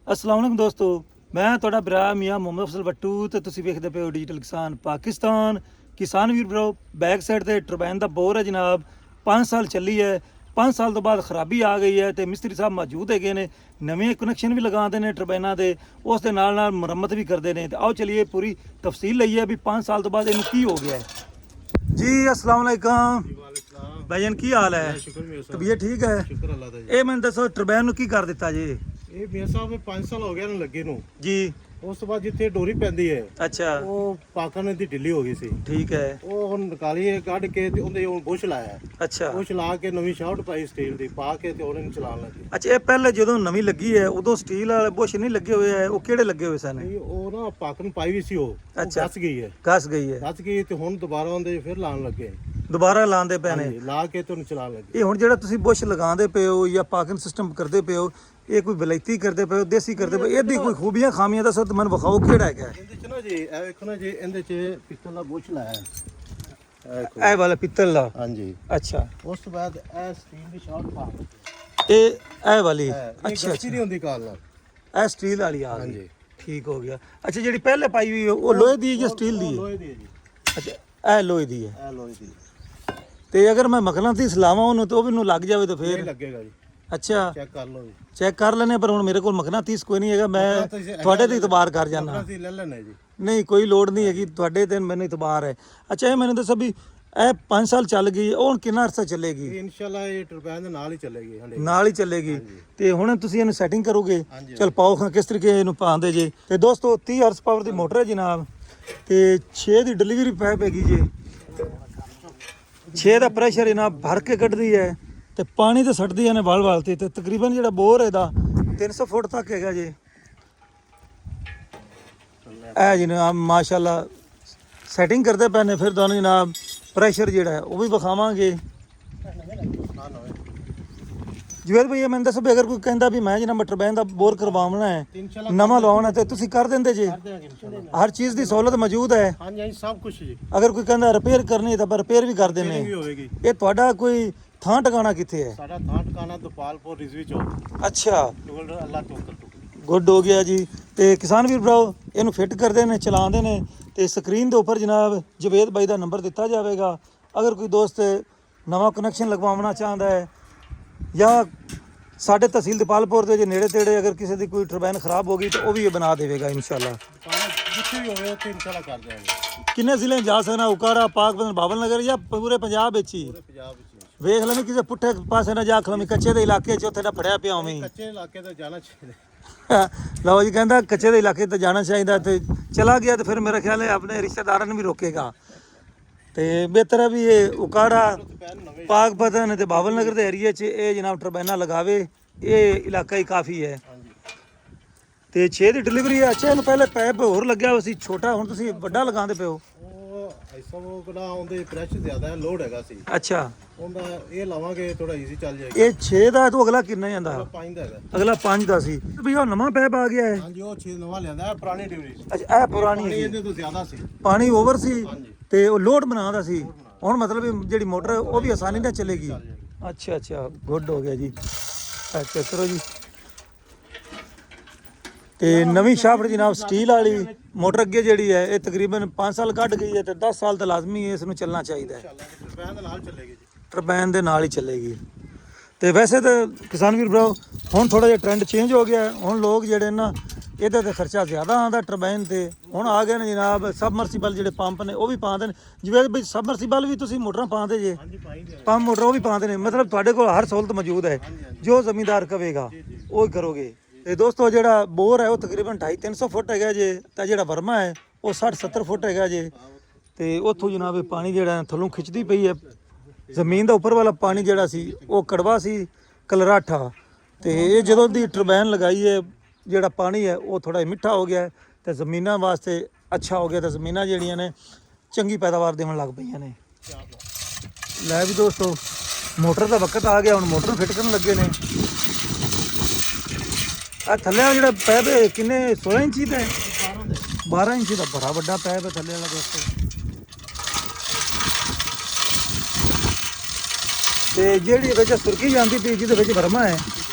अस्सलाम वालेकुम दोस्तों, मैं ਤੁਹਾਡਾ ਭਰਾ ਮੀਆਂ ਮੁਹੰਮਦ ਅਫਜ਼ਲ ਬੱਟੂ ਤੇ ਤੁਸੀਂ ਵੇਖਦੇ ਪਏ ਹੋ ਡਿਜੀਟਲ ਕਿਸਾਨ ਪਾਕਿਸਤਾਨ। ਕਿਸਾਨ ਵੀਰ ਬ్రో, ਬੈਕ ਸਾਈਡ ਤੇ ਟਰਬਾਈਨ ਦਾ ਬੋਰ ਹੈ ਜਨਾਬ। 5 ਸਾਲ ਚੱਲੀ ਹੈ। 5 ਸਾਲ ਤੋਂ ਬਾਅਦ ਖਰਾਬੀ ਆ ਗਈ ਹੈ ਤੇ ਮਿਸਤਰੀ ਸਾਹਿਬ ਮੌਜੂਦ ਹੈਗੇ ਨੇ, ਨਵੇਂ ਕਨੈਕਸ਼ਨ ਵੀ ਲਗਾਉਂਦੇ ਨੇ ਟਰਬਾਈਨਾਂ ਦੇ, ਉਸ ਦੇ ਨਾਲ ਨਾਲ ਮੁਰੰਮਤ ਵੀ ਕਰਦੇ ਨੇ। ਤੇ ਆਓ ਚਲਿਏ ਪੂਰੀ ਤਫਸੀਲ ਲਈਏ ਵੀ 5 ਸਾਲ ਤੋਂ ਬਾਅਦ ਇਹਨੂੰ ਕੀ ਹੋ ਗਿਆ ਹੈ ਜੀ। अस्सलाम वालेकुम भाईजान, की हाल है? तबीयत ठीक है? ਸ਼ੁਕਰ ਅੱਲਾਹ ਦਾ ਜੀ। ਇਹ ਮੈਨੂੰ ਦੱਸੋ ਟਰਬਾਈਨ ਨੂੰ ਕੀ ਕਰ ਦਿੱਤਾ ਜੀ? ਇਹ ਮੀਆਂ ਸਾਹਿਬ 5 ਸਾਲ ਹੋ ਗਏ ਨੇ ਲੱਗੇ ਨੂੰ। ਜੀ ਉਸ ਤੋਂ ਬਾਅਦ ਜਿੱਥੇ ਡੋਰੀ ਪੈਂਦੀ ਹੈ ਅੱਛਾ, ਉਹ ਪਾਕਨ ਦੀ ਢਿੱਲੀ ਹੋ ਗਈ ਸੀ। ਠੀਕ ਹੈ। ਉਹ ਹੁਣ ਨਿਕਾਲੀ ਹੈ, ਕੱਢ ਕੇ ਤੇ ਉਹਦੇ ਹੁਣ ਬੁਸ਼ ਲਾਇਆ। ਅੱਛਾ ਬੁਸ਼ ਲਾ ਕੇ ਨਵੀਂ ਸ਼ਾਫਟ ਪਾਈ ਸਟੀਲ ਦੀ, ਪਾ ਕੇ ਤੇ ਉਹਨੇ ਚਲਾਉਣ ਲੱਗੇ। ਅੱਛਾ, ਇਹ ਪਹਿਲੇ ਜਦੋਂ ਨਵੀਂ ਲੱਗੀ ਹੈ ਉਦੋਂ ਸਟੀਲ ਵਾਲੇ ਬੁਸ਼ ਨਹੀਂ ਲੱਗੇ ਹੋਏ ਹੈ, ਉਹ ਕਿਹੜੇ ਲੱਗੇ ਹੋਏ ਸਨ? ਨਹੀਂ, ਉਹ ਨਾ ਪਾਕਨ ਪਾਈ ਵੀ ਸੀ, ਉਹ ਅੱਛਾ। ਦੱਸ ਗਈ ਹੈ। ਘਸ ਗਈ ਹੈ, ਦੱਸ ਗਈ ਤੇ ਹੁਣ ਦੁਬਾਰਾ ਉਹਦੇ ਫਿਰ ਲਾਉਣ ਲੱਗੇ। ਦੁਬਾਰਾ ਲਾਉਂਦੇ ਪਏ ਨੇ। ਹਾਂਜੀ, ਲਾ ਕੇ ਤੇ ਉਹਨੂੰ ਚਲਾਉਣ ਲੱਗੇ। ਇਹ ਹੁਣ ਜਿਹੜਾ ਤੁਸੀਂ ਬੁਸ਼ ਲਗਾਉਂਦੇ ਪਏ ਹੋ ਜਾਂ ਪਾਕਿੰਗ ਸਿਸਟਮ ਕਰਦੇ ਪਏ ਹੋ, ਇਹ ਕੋਈ ਵਲੈਤੀ ਕਰਦੇ ਪਏ ਹੋ, ਦੇਸੀ ਕਰਦੇ ਪਏ ਹੋ, ਇਹਦੀ ਕੋਈ ਖੂਬੀਆਂ ਖਾਮੀਆਂ ਦੱਸੋ ਤੇ ਮੈਨੂੰ ਵਿਖਾਓ ਕਿਹੜਾ ਹੈਗਾ? ਇਹਦੇ ਚ ਨਾ ਜੀ, ਇਹ ਵੇਖੋ ਨਾ ਜੀ, ਇਹਦੇ ਚ ਪਿੱਤਲ ਦਾ ਬੁਸ਼ ਲਾਇਆ ਹੈ। ਇਹ ਵੇਖੋ। ਇਹ ਵਾਲਾ ਪਿੱਤਲ ਦਾ? ਹਾਂਜੀ। ਅੱਛਾ, ਉਸ ਤੋਂ ਬਾਅਦ ਇਹ ਸਟੀਲ ਦੀ ਸ਼ਾਫਟ ਪਾ ਦਿੱਤੀ। ਇਹ ਵਾਲੀ? ਅੱਛਾ ਅੱਛਾ ਅੱਛੀ ਨਹੀਂ ਹੁੰਦੀ ਕਾਲ ਨਾਲ। ਇਹ ਸਟੀਲ ਵਾਲੀ ਆ ਗਈ। ਹਾਂਜੀ। ਠੀਕ ਹੋ ਗਿਆ। ਅੱਛਾ, ਜਿਹੜੀ ਪਹਿਲੇ ਪਾਈ ਹੋਈ ਉਹ ਲੋਹੇ ਦੀ ਜਾਂ ਸਟੀਲ ਦੀ ਹੈ? ਲੋਹੇ ਦੀ ਹੈ ਜੀ। ਅੱਛਾ, ਇਹ ਲੋਹੇ ਦੀ ਹੈ। ਇਹ ਲੋਹੇ ਦੀ ਤੇ ਅਗਰ ਮੈਂ ਮਗਨਾਤੀ ਲਾਵਾਂ ਉਹਨੂੰ ਤੇ ਉਹ ਮੈਨੂੰ ਲੱਗ ਜਾਵੇ ਤਾਂ ਇਹ ਫੇਰ? ਲੱਗੇਗਾ ਜੀ, ਅੱਛਾ, ਚੈੱਕ ਕਰ ਲਓ ਜੀ। ਚੈੱਕ ਕਰ ਲੈਣੇ, ਪਰ ਹੁਣ ਮੇਰੇ ਕੋਲ ਮਗਨਾਤੀਸ ਕੋਈ ਨਹੀਂ ਹੈਗਾ, ਮੈਂ ਤੁਹਾਡੇ ਤੇ ਇਤਬਾਰ ਕਰ ਜਾਣਾ। ਅਸੀਂ ਲੈ ਲੈਣੇ ਜੀ। ਨਹੀਂ, ਕੋਈ ਲੋੜ ਨਹੀਂ ਹੈਗੀ, ਤੁਹਾਡੇ ਤੇ ਮੈਨੂੰ ਇਤਬਾਰ ਹੈ। ਅੱਛਾ, ਇਹ ਮੈਨੂੰ ਦੱਸੋ ਵੀ ਇਹ 5 ਸਾਲ ਚੱਲ ਗਈ, ਉਹ ਹੁਣ ਕਿੰਨਾ ਅਰਸਾ ਚੱਲੇਗੀ? ਇਹ ਇਨਸ਼ਾਅੱਲਾ ਇਹ ਟਰਬਾਈਨ ਦੇ ਨਾਲ ਹੀ ਚੱਲੇਗੀ। ਹੰਡੇ ਨਾਲ ਹੀ ਚੱਲੇਗੀ। ਤੇ ਹੁਣ ਤੁਸੀਂ ਇਹਨੂੰ ਸੈਟਿੰਗ ਕਰੋਗੇ? ਹਾਂਜੀ। ਚਲ ਪਾਓ ਖਾਂ ਕਿਸ ਤਰੀਕੇ ਇਹਨੂੰ ਪਾਉਂਦੇ ਜੇ। ਤੇ ਦੋਸਤੋ 30 ਹਾਰਸ ਪਾਵਰ ਦੀ ਮੋਟਰ ਹੈ ਜਨਾਬ, ਤੇ 6 ਦੀ ਡਿਲੀਵਰੀ ਪਾਈਪ ਹੈਗੀ ਜੇ। 6 ਦਾ ਪ੍ਰੈਸ਼ਰ ਇਹਨਾਂ ਭਰ ਕੇ ਕੱਢਦੀ ਹੈ ਤੇ ਪਾਣੀ ਤੇ ਛੱਡਦੀ ਨੇ ਵਲ ਤੇ ਤਕਰੀਬਨ ਜਿਹੜਾ ਬੋਰ ਇਹਦਾ 300 ਫੁੱਟ ਤੱਕ ਹੈਗਾ ਜੇ। ਇਹ ਜਨਾਬ ਮਾਸ਼ਾਅੱਲਾ ਸੈਟਿੰਗ ਕਰਦੇ ਪਏ ਨੇ। ਫਿਰ ਤੁਹਾਨੂੰ ਜਨਾਬ ਪ੍ਰੈਸ਼ਰ ਜਿਹੜਾ ਹੈ ਉਹ ਵੀ ਵਿਖਾਵਾਂਗੇ। ਜਵੇਦ ਭਾਈ, ਮੈਨੂੰ ਦੱਸੋ ਵੀ ਅਗਰ ਕੋਈ ਕਹਿੰਦਾ ਵੀ ਮੈਂ ਜਨਾਬ ਟਰਬਾਈਨ ਦਾ ਬੋਰ ਕਰਵਾਉਣਾ ਹੈ, ਨਵਾਂ ਲਵਾਉਣਾ, ਤੇ ਤੁਸੀਂ ਕਰ ਦਿੰਦੇ ਜੇ? ਹਰ ਚੀਜ਼ ਦੀ ਸਹੂਲਤ ਮੌਜੂਦ ਹੈ? ਹਾਂਜੀ ਹਾਂਜੀ, ਸਭ ਕੁਝ ਜੀ। ਅਗਰ ਕੋਈ ਕਹਿੰਦਾ ਰਿਪੇਅਰ ਕਰਨੀ ਹੈ ਤਾਂ ਆਪਾਂ ਰਿਪੇਅਰ ਵੀ ਕਰ ਦਿੰਦੇ ਵੀ ਹਾਂ। ਹੋਵੇਗੀ। ਇਹ ਤੁਹਾਡਾ ਕੋਈ ਥਾਂ ਟਿਕਾਣਾ ਕਿੱਥੇ ਹੈ? ਸਾਡਾ ਥਾਂ ਟਿਕਾਣਾ ਦੁਪਾਲਪੁਰ ਰਿਜ਼ਵੀ ਚੌਕ। ਅੱਛਾ, ਟੋਲ ਅੱਲਾਹ ਤੋਕਲ। ਗੁੱਡ ਹੋ ਗਿਆ ਜੀ। ਤੇ ਕਿਸਾਨ ਵੀਰ ਭਰਾਓ, ਇਹਨੂੰ ਫਿੱਟ ਕਰਦੇ ਨੇ, ਚਲਾਉਂਦੇ ਨੇ, ਤੇ ਸਕਰੀਨ ਦੇ ਉੱਪਰ ਜਨਾਬ ਜਵੇਦ ਭਾਈ ਦਾ ਨੰਬਰ ਦਿੱਤਾ ਜਾਵੇਗਾ। ਅਗਰ ਕੋਈ ਦੋਸਤ ਨਵਾਂ ਕਨੈਕਸ਼ਨ ਲਗਵਾਉਣਾ ਚਾਹੁੰਦਾ ਹੈ ਜਾਂ ਸਾਡੇ ਤਹਿਸੀਲ ਦੁਪਾਲਪੁਰ ਦੇ ਜੇ ਨੇੜੇ ਤੇੜੇ ਅਗਰ ਕਿਸੇ ਦੀ ਕੋਈ ਟਰਬਾਈਨ ਖਰਾਬ ਹੋ ਗਈ ਤਾਂ ਉਹ ਵੀ ਇਹ ਬਣਾ ਦੇਵੇਗਾ ਇਨਸ਼ਾਅੱਲਾ। ਜਿੱਥੇ ਵੀ ਹੋਵੇ ਉੱਥੇ ਇਨਸ਼ਾਅੱਲਾ ਕਰ ਦਿਆਂਗੇ। ਕਿੰਨੇ ਜ਼ਿਲ੍ਹੇ ਜਾ ਸਕਣਾ? ਉਕਾੜਾ, ਪਾਕਪਤਨ, ਬਾਬਲ ਨਗਰ ਜਾਂ ਪੂਰੇ ਪੰਜਾਬ ਵਿੱਚ ਹੀ? ਪੂਰੇ ਪੰਜਾਬ ਵਿੱਚ ਵੇਖ ਲੈਣੀ ਕਿਸੇ ਪੁੱਠੇ ਪਾਸੇ ਨਾ ਜਾ ਖਲਮੀ, ਕੱਚੇ ਦੇ ਇਲਾਕੇ 'ਚ ਉੱਥੇ ਦਾ ਫੜਿਆ ਪਿਆ ਉਵੇਂ ਹੀ। ਕੱਚੇ ਇਲਾਕੇ ਤੋਂ ਜਾਣਾ ਚਾਹੀਦਾ। ਲਓ ਜੀ, ਕਹਿੰਦਾ ਕੱਚੇ ਦੇ ਇਲਾਕੇ ਤੇ ਜਾਣਾ ਚਾਹੀਦਾ, ਤੇ ਚਲਾ ਗਿਆ ਤੇ ਫਿਰ ਮੇਰਾ ਖਿਆਲ ਹੈ ਆਪਣੇ ਰਿਸ਼ਤੇਦਾਰਾਂ ਨੂੰ ਵੀ ਰੋਕੇਗਾ। ਤੇ ਬਿਹਤਰ ਹੈ ਵੀ ਇਹ ਉਕਾੜਾ, ਪਾਕਪਤਨ ਤੇ ਬਾਬਲ ਨਗਰ ਦੇ ਏਰੀਏ 'ਚ ਇਹ ਜਨਾਬ ਟਰਬਾਈਨਾਂ ਲਗਾਵੇ। ਇਹ ਇਲਾਕਾ ਹੀ ਕਾਫੀ ਹੈ। ਤੇ 6 ਦੀ ਡਿਲੀਵਰੀ ਹੈ। ਅੱਛਾ, ਇਹਨੂੰ ਪਹਿਲੇ ਪੈਪ ਹੋਰ ਲੱਗਿਆ ਹੋਇਆ ਸੀ ਛੋਟਾ, ਹੁਣ ਤੁਸੀਂ ਵੱਡਾ ਲਗਾਉਂਦੇ ਪਏ ਹੋ? ਉਹ ਐਸਾ ਉਹ ਕਿਹੜਾ ਉਹਦੇ ਪ੍ਰੈਸ਼ਰ ਜ਼ਿਆਦਾ ਹੈ, ਲੋਡ ਹੈਗਾ ਸੀ ਅੱਛਾ, ਉਹਦਾ ਇਹ ਲਾਵਾਂਗੇ ਥੋੜਾ ਈਜ਼ੀ ਚੱਲ ਜਾਏਗਾ। ਇਹ 6 ਦਾ ਹੈ, ਤੋਂ ਅਗਲਾ ਕਿੰਨਾ ਜਾਂਦਾ? 5 ਦਾ ਹੈਗਾ। ਅਗਲਾ 5 ਦਾ ਸੀ ਵੀ ਉਹ ਨਵਾਂ ਪੈਪ ਆ ਗਿਆ ਹੈ। ਹਾਂਜੀ, ਉਹ 6 ਨਵਾਂ ਲਿਆਂਦਾ, ਪੁਰਾਣੀ ਡਿਲੀਵਰੀ ਸੀ। ਅੱਛਾ, ਇਹ ਪੁਰਾਣੀ ਪਾਣੀ ਹੈਗੀ। ਇਹਦੇ ਤੋਂ ਜ਼ਿਆਦਾ ਸੀ। ਪਾਣੀ ਓਵਰ ਸੀ ਹਾਂਜੀ। ਤੇ ਉਹ ਲੋਡ ਬਣਾਉਂਦਾ ਸੀ। ਹੁਣ ਮਤਲਬ ਵੀ ਜਿਹੜੀ ਮੋਟਰ ਹੈ ਉਹ ਵੀ ਆਸਾਨੀ ਨਾਲ ਚੱਲੇਗੀ। ਅੱਛਾ ਅੱਛਾ, ਗੁੱਡ ਹੋ ਗਿਆ ਜੀ। ਅੱਛਾ ਕਰੋ ਜੀ। ਤੇ ਨਵੀਂ ਸ਼ਾਫਟ ਜਨਾਬ ਸਟੀਲ ਵਾਲੀ ਮੋਟਰ ਅੱਗੇ ਜਿਹੜੀ ਹੈ ਇਹ ਤਕਰੀਬਨ 5 ਸਾਲ ਕੱਢ ਗਈ ਹੈ ਤੇ 10 ਸਾਲ ਤਾਂ ਲਾਜ਼ਮੀ ਇਸ ਨੂੰ ਚੱਲਣਾ ਚਾਹੀਦਾ ਹੈ। ਟਰਬਾਈਨ ਦੇ ਨਾਲ ਚੱਲੇਗੀ ਜੀ। ਟਰਬਾਈਨ ਦੇ ਨਾਲ ਹੀ ਚੱਲੇਗੀ। ਤੇ ਵੈਸੇ ਤਾਂ ਕਿਸਾਨ ਵੀਰ ਭਰਾਓ ਹੁਣ ਥੋੜਾ ਜਿਹਾ ਟ੍ਰੈਂਡ ਚੇਂਜ ਹੋ ਗਿਆ। ਹੁਣ ਲੋਕ ਜਿਹੜੇ ਨਾ ਇਹਦੇ ਤੇ ਖਰਚਾ ਜ਼ਿਆਦਾ ਆਉਂਦਾ ਟਰਬਾਈਨ ਤੇ। ਹੁਣ ਆ ਗਏ ਨੇ ਜਨਾਬ ਸਬਮਰਸੀਬਲ ਜਿਹੜੇ ਪੰਪ ਨੇ ਉਹ ਵੀ ਪਾਉਂਦੇ ਨੇ। ਜਿਵੇਂ ਵੀ ਸਬਮਰਸੀਬਲ ਵੀ ਤੁਸੀਂ ਮੋਟਰਾਂ ਪਾਉਂਦੇ ਜੇ, ਹਾਂਜੀ, ਪਾਈ ਦੇ ਪੰਪ ਮੋਟਰ ਉਹ ਵੀ ਪਾਉਂਦੇ ਨੇ। ਮਤਲਬ ਤੁਹਾਡੇ ਕੋਲ ਹਰ ਸਹੂਲਤ ਮੌਜੂਦ ਹੈ, ਜੋ ਜ਼ਮੀਂਦਾਰ ਕਵੇਗਾ ਉਹ ਹੀ ਕਰੋਗੇ। ਤੇ ਦੋਸਤੋ ਜਿਹੜਾ ਬੋਰ ਹੈ ਉਹ ਤਕਰੀਬਨ 250-300 ਫੁੱਟ ਹੈਗਾ ਜੇ, ਤਾਂ ਜਿਹੜਾ ਵਰਮਾ ਹੈ ਉਹ 60-70 ਫੁੱਟ ਹੈਗਾ ਜੇ। ਤੇ ਉੱਥੋਂ ਜਨਾਬ ਪਾਣੀ ਜਿਹੜਾ ਥੱਲੋਂ ਖਿੱਚਦੀ ਪਈ ਹੈ। ਜ਼ਮੀਨ ਦਾ ਉੱਪਰ ਵਾਲਾ ਪਾਣੀ ਜਿਹੜਾ ਸੀ ਉਹ ਕੜਵਾ ਸੀ, ਕਲਰਾਠਾ। ਤੇ ਇਹ ਜਦੋਂ ਦੀ ਟਰਬਾਈਨ ਲਗਾਈ ਹੈ ਜਿਹੜਾ ਪਾਣੀ ਹੈ ਉਹ ਥੋੜਾ ਮਿੱਠਾ ਹੋ ਗਿਆ ਤੇ ਜ਼ਮੀਨਾਂ ਵਾਸਤੇ ਅੱਛਾ ਹੋ ਗਿਆ, ਤੇ ਜ਼ਮੀਨਾਂ ਜਿਹੜੀਆਂ ਨੇ ਚੰਗੀ ਪੈਦਾਵਾਰ ਦੇਣ ਲੱਗ ਪਈਆਂ ਨੇ। ਲੈ ਵੀ ਦੋਸਤੋ, ਮੋਟਰ ਦਾ ਵਕਤ ਆ ਗਿਆ, ਹੁਣ ਮੋਟਰ ਫਿੱਟ ਕਰਨ ਲੱਗੇ ਨੇ। ਆ ਥੱਲੇ ਵਾਲਾ ਜਿਹੜਾ ਪੈਪ ਹੈ ਕਿੰਨੇ 16 ਇੰਚੀ ਦਾ ਹੈ? 12 ਇੰਚੀ ਦਾ ਬੜਾ ਵੱਡਾ ਪੈਪ ਹੈ ਥੱਲੇ ਵਾਲਾ ਦੋਸਤੋ। ਤੇ ਜਿਹੜੀ ਵਿੱਚ ਸੁਰਖੀ ਜਾਂਦੀ ਪਈ ਜਿਹਦੇ ਵਿੱਚ ਵਰਮਾ ਹੈ,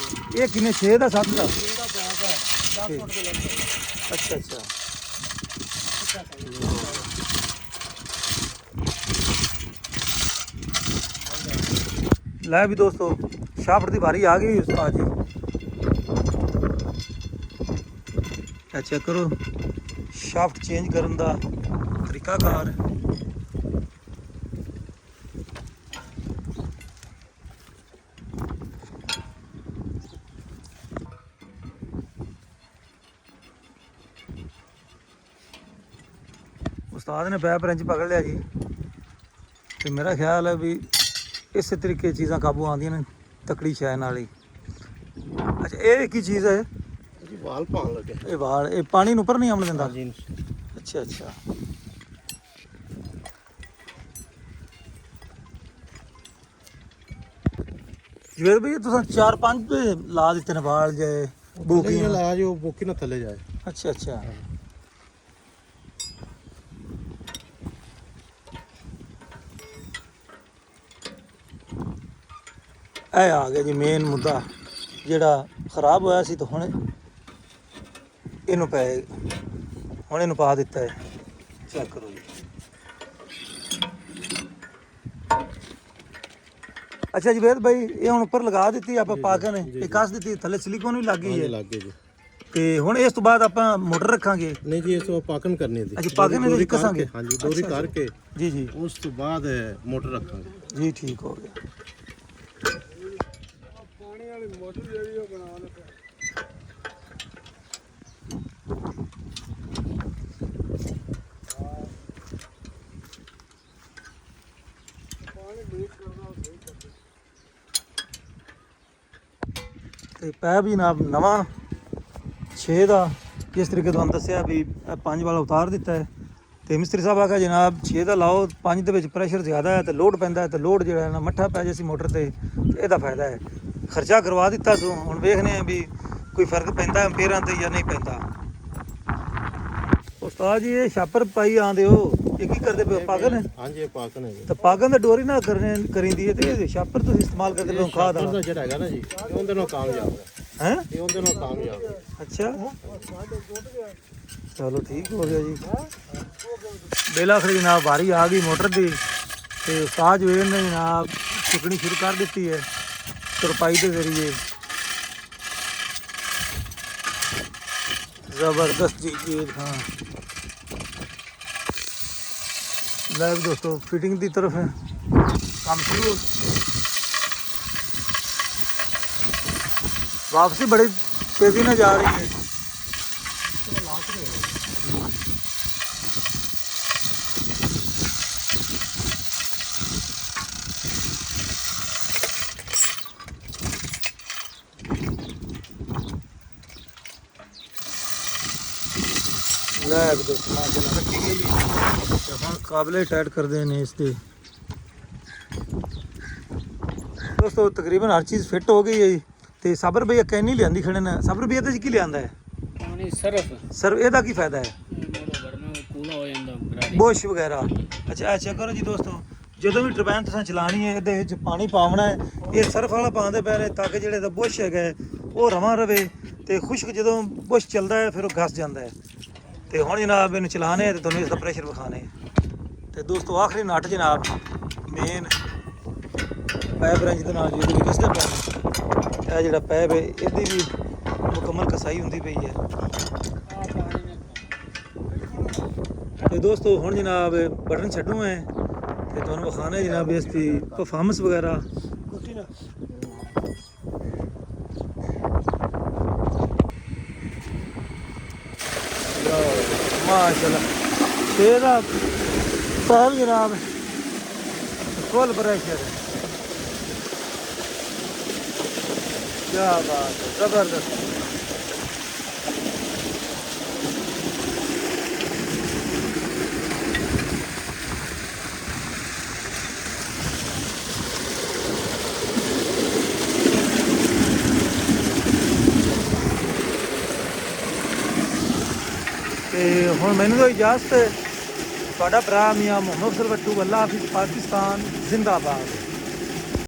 ਇਹ ਕਿੰਨੇ 6 ਦਾ 7 ਦਾ? 10 फुट के लगभग। अच्छा अच्छा ਲੈ ਵੀ ਦੋਸਤੋ ਸ਼ਾਫਟ ਦੀ ਵਾਰੀ ਆ ਗਈ ਉਸਤਾਦ ਜੀ। ਇਹ ਚੈੱਕ ਕਰੋ ਸ਼ਾਫਟ ਚੇਂਜ ਕਰਨ ਦਾ ਤਰੀਕਾਕਾਰ। ਉਸਤਾਦ ਨੇ ਪੈਪ ਰੰਚ ਪਕੜ ਲਿਆ ਜੀ ਤੇ ਮੇਰਾ ਖਿਆਲ ਹੈ ਵੀ ਇਸੇ ਤਰੀਕੇ ਚੀਜ਼ਾਂ ਕਾਬੂ ਆਉਂਦੀਆਂ ਨੇ ਤਕੜੀ ਸ਼ੈ ਨਾਲ ਹੀ। ਅੱਛਾ ਇਹ ਕੀ ਚੀਜ਼ ਹੈ? जी वाल पान लगे। ਇਹ ਵਾਲ ਇਹ ਪਾਣੀ ਨੂੰ ਉੱਪਰ ਨਹੀਂ ਆਉਣ ਦਿੰਦਾ? जी ਅੱਛਾ ਅੱਛਾ ਜਵੇਦ ਭਈ ਤੁਸੀਂ 4-5 ਲਾ ਦਿੱਤੇ ਨੇ ਵਾਲ ਜੇ बोकी ना ला जो बोकी ना थले जाए। ਅੱਛਾ ਅੱਛਾ ਇਹ ਆ ਗਿਆ ਜੀ ਮੇਨ ਮੁੱਦਾ ਜਿਹੜਾ ਖਰਾਬ ਹੋਇਆ ਸੀ ਤਾਂ ਹੁਣ ਇਹਨੂੰ ਹੁਣ ਇਹਨੂੰ ਪਾ ਦਿੱਤਾ ਹੈ। ਚੈੱਕ ਕਰੋ ਜੀ। ਅੱਛਾ ਜਵੇਦ ਭਾਈ ਇਹ ਹੁਣ ਉੱਪਰ ਲਗਾ ਦਿੱਤੀ ਆਪਾਂ ਪਾ ਕੇ ਨੇ ਇਹ ਕੱਸ ਦਿੱਤੀ ਥੱਲੇ ਸਿਲੀਕੋਨ ਵੀ ਲੱਗ ਗਈ ਹੈ लग गए जी। ਤੇ ਹੁਣ ਇਸ ਤੋਂ ਬਾਅਦ ਆਪਾਂ ਮੋਟਰ ਰੱਖਾਂਗੇ। नहीं जी इसको पाकन करनी थी। अच्छा पाकन में कसांगे? हाँ जी डोरी अच्छा, करके जी जी उस तो बाद मोटर रखेंगे। जी ठीक हो गया। ਤੇ ਪੈਪ ਜਨਾਬ ਨਵਾਂ 6 ਦਾ ਜਿਸ ਤਰੀਕੇ ਤੁਹਾਨੂੰ ਦੱਸਿਆ ਵੀ 5 ਵਾਲਾ ਉਤਾਰ ਦਿੱਤਾ ਹੈ ਤੇ ਮਿਸਤਰੀ ਸਾਹਿਬ ਆਖਿਆ ਜਨਾਬ 6 ਦਾ ਲਾਓ 5 ਦੇ ਵਿੱਚ ਪ੍ਰੈਸ਼ਰ ਜ਼ਿਆਦਾ ਹੈ ਤੇ ਲੋਡ ਪੈਂਦਾ ਹੈ ਤੇ ਲੋਡ ਜਿਹੜਾ ਹੈ ਨਾ ਮੱਠਾ ਪੈ ਜਾਏ ਸੀ ਮੋਟਰ ਤੇ ਇਹਦਾ ਫਾਇਦਾ ਹੈ। ਖਰਚਾ ਕਰਵਾ ਦਿੱਤਾ ਸੋ ਹੁਣ ਵੇਖਨੇ ਆ ਵੀ ਕੋਈ ਫਰਕ ਪੈਂਦਾ ਐਂਪੀਅਰਾਂ ਤੇ ਜਾਂ ਨਹੀਂ ਪੈਂਦਾ। ਉਸਤਾਦ ਜੀ ਇਹ ਛਾਪਰ ਪਾਈ ਆਂਦੇ ਹੋ ਇਹ ਕੀ ਕਰਦੇ ਪਏ ਪਾਗਨ ਹੈ? हाँ जी पाकन है जी। ਤਾਂ ਪਾਗਨ ਦਾ ਡੋਰੀ ਨਾ ਕਰੀਂਦੀ ਹੈ ਤੇ ਇਹ ਛਾਪਰ ਤੁਸੀਂ ਇਸਤੇਮਾਲ ਕਰਦੇ ਪਏ ਖਾਦ शापर ਵਾਲਾ दा जेड़ा हैगा ना जी ये उनदे नाल कामयाब है। ਹੈ? ये उनदे नाल कामयाब है। अच्छा चलो ठीक हो गया जी। बेला खड़ी जनाब बारी आ गई मोटर दी ते उस्ताद वेर ने जनाब चुकनी शुरू कर दी है तुरपाई के जरिए। जबरदस्त जी ये हाँ लाइव दोस्तों फिटिंग की तरफ है काम शुरू। वापसी बड़ी तेजी में जा रही है। लैब दोस्तों माशाल्लाह रखी गई जी हम काबले टाइट कर देने इसके दोस्तों तकरीबन हर चीज़ फिट हो गई है जी। ਤੇ ਸਬਰ ਭਈਆ ਕੈਨੀ ਲਿਆਂਦੀ ਖੜੇ ਨੇ ਸਬਰ ਭਈਆ ਤੇ ਕੀ ਲਿਆਂਦਾ ਹੈ? ਪਾਣੀ ਸਰਫ ਸਰ ਇਹਦਾ ਕੀ ਫਾਇਦਾ ਹੈ? ਮੋੜੋ ਵਰਨਾ ਕੂਲਾ ਹੋ ਜਾਂਦਾ ਬੁਸ਼ ਵਗੈਰਾ। ਅੱਛਾ ਐ ਚੈੱਕ ਕਰੋ ਜੀ ਦੋਸਤੋ ਜਦੋਂ ਵੀ ਟਰਬਾਈਨ ਤੁਸੀਂ ਚਲਾਣੀ ਹੈ ਇਹਦੇ ਵਿੱਚ ਪਾਣੀ ਪਾਉਣਾ ਹੈ ਇਹ ਸਰਫ ਵਾਲਾ ਪਾਉਂਦੇ ਪਏ ਨੇ ਤਾਂ ਕਿ ਜਿਹੜੇ ਦਾ ਬੁਸ਼ ਹੈਗਾ ਉਹ ਰਵਾਂ ਰਵੇ ਤੇ ਖੁਸ਼ਕ ਜਦੋਂ ਬੁਸ਼ ਚੱਲਦਾ ਹੈ ਫਿਰ ਉਹ ਘਸ ਜਾਂਦਾ ਹੈ। ਤੇ ਹੁਣ ਜਨਾਬ ਇਹਨੂੰ ਚਲਾਣੇ ਤੇ ਤੁਹਾਨੂੰ ਇਸ ਦਾ ਪ੍ਰੈਸ਼ਰ ਵਿਖਾਣੇ ਤੇ ਦੋਸਤੋ ਆਖਰੀ ਨਟ ਜਨਾਬ ਮੇਨ ਪਾਈਪ ਰੇਂਜ ਦੇ ਨਾਲ ਜਿਹਦੇ ਵਿੱਚ ਰਿਸਦਾ ਪਿਆ ਇਹ ਜਿਹੜਾ ਪੈਪ ਹੈ ਇਹਦੀ ਵੀ ਮੁਕੰਮਲ ਕਸਾਈ ਹੁੰਦੀ ਪਈ ਹੈ। ਤੇ ਦੋਸਤੋ ਹੁਣ ਜਨਾਬ ਬਟਨ ਛੱਡੂ ਹੈ ਤੇ ਤੁਹਾਨੂੰ ਵਿਖਾਣਾ ਜਨਾਬ ਇਸ ਦੀ ਪਰਫਾਰਮੈਂਸ ਵਗੈਰਾ। माशाल्लाह तेरा पैप जनाब फुल प्रेशर है क्या बात है जबरदस्त। ਤੇ ਹੁਣ ਮੈਨੂੰ ਤਾਂ ਇਜਾਜ਼ਤ ਹੈ। ਤੁਹਾਡਾ ਭਰਾ ਮੀਆਂ ਮੁਹੰਮਦ ਅਫਜ਼ਲ ਬੱਟੂ ਅੱਲਾ ਹਾਫਿਜ਼ ਪਾਕਿਸਤਾਨ ਜ਼ਿੰਦਾਬਾਦ।